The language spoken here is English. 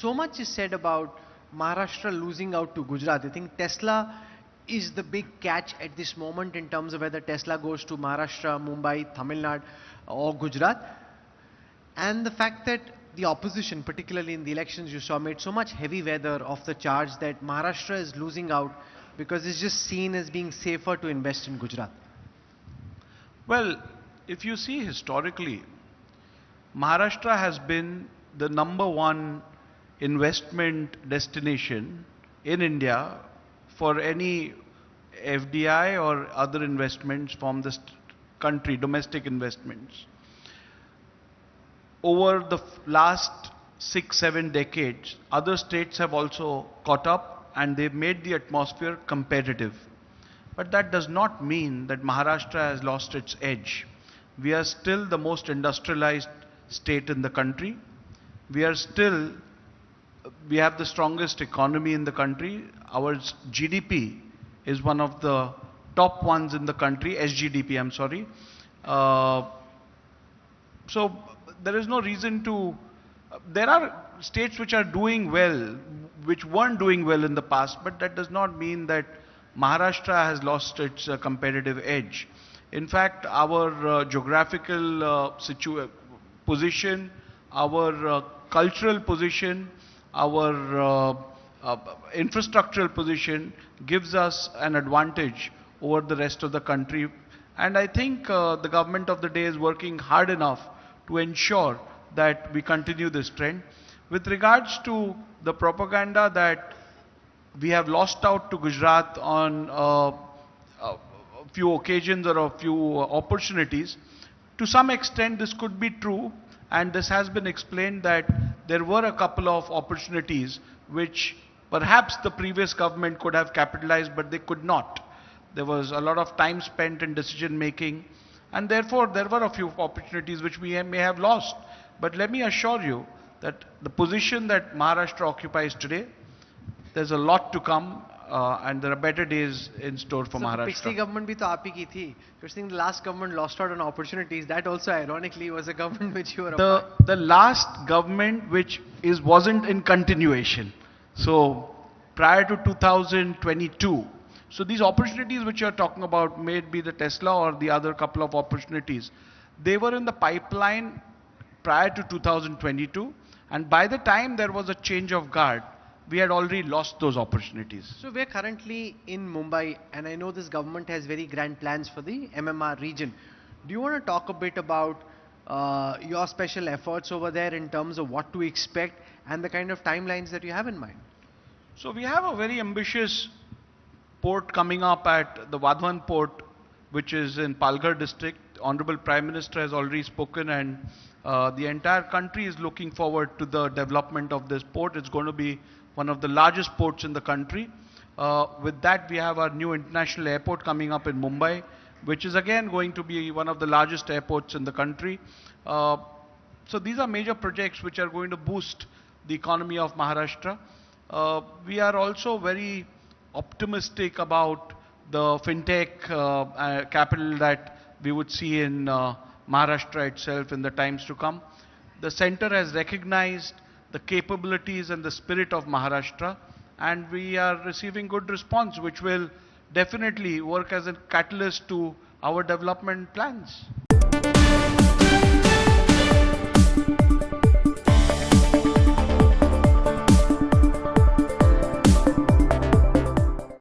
So much is said about Maharashtra losing out to Gujarat. I think Tesla is the big catch at this moment in terms of whether Tesla goes to Maharashtra, Mumbai, Tamil Nadu or Gujarat. And the fact that the opposition, particularly in the elections you saw, made so much heavy weather of the charge that Maharashtra is losing out because it's just seen as being safer to invest in Gujarat. Well, if you see historically, Maharashtra has been the #1 investment destination in India for any FDI or other investments from the country, domestic investments. Over the last 6-7 decades, other states have also caught up and they've made the atmosphere competitive. But that does not mean that Maharashtra has lost its edge. We are still the most industrialized state in the country. We have the strongest economy in the country. Our GDP is one of the top ones in the country, SGDP, I'm sorry. So there is no reason to, there are states which are doing well, which weren't doing well in the past, but that does not mean that Maharashtra has lost its competitive edge. In fact, our geographical position, our cultural position, our infrastructural position gives us an advantage over the rest of the country. And I think the government of the day is working hard enough to ensure that we continue this trend. With regards to the propaganda that we have lost out to Gujarat on a few occasions or a few opportunities, to some extent this could be true, and this has been explained that there were a couple of opportunities which perhaps the previous government could have capitalized, but they could not. There was a lot of time spent in decision making, and therefore there were a few opportunities which we may have lost. But let me assure you that the position that Maharashtra occupies today, there's a lot to come, and there are better days in store for Maharashtra. पिछली government भी तो आप ही की थी. You're saying the last government lost out on opportunities. That also ironically was a government which you were a part. The last government which wasn't in continuation. So prior to 2022. So these opportunities which you're talking about, may it be the Tesla or the other couple of opportunities, they were in the pipeline prior to 2022. And by the time there was a change of guard, we had already lost those opportunities. So we're currently in Mumbai, and I know this government has very grand plans for the MMR region. Do you want to talk a bit about your special efforts over there in terms of what to expect and the kind of timelines that you have in mind? So we have a very ambitious port coming up at the Vadhavan Port, which is in Palghar district. Honorable Prime Minister has already spoken, and the entire country is looking forward to the development of this port. It's going to be one of the largest ports in the country. With that, we have our new international airport coming up in Mumbai, which is again going to be one of the largest airports in the country. So these are major projects which are going to boost the economy of Maharashtra. We are also very optimistic about the fintech capital that we would see in Maharashtra itself in the times to come. The center has recognized the capabilities and the spirit of Maharashtra, and we are receiving good response, which will definitely work as a catalyst to our development plans.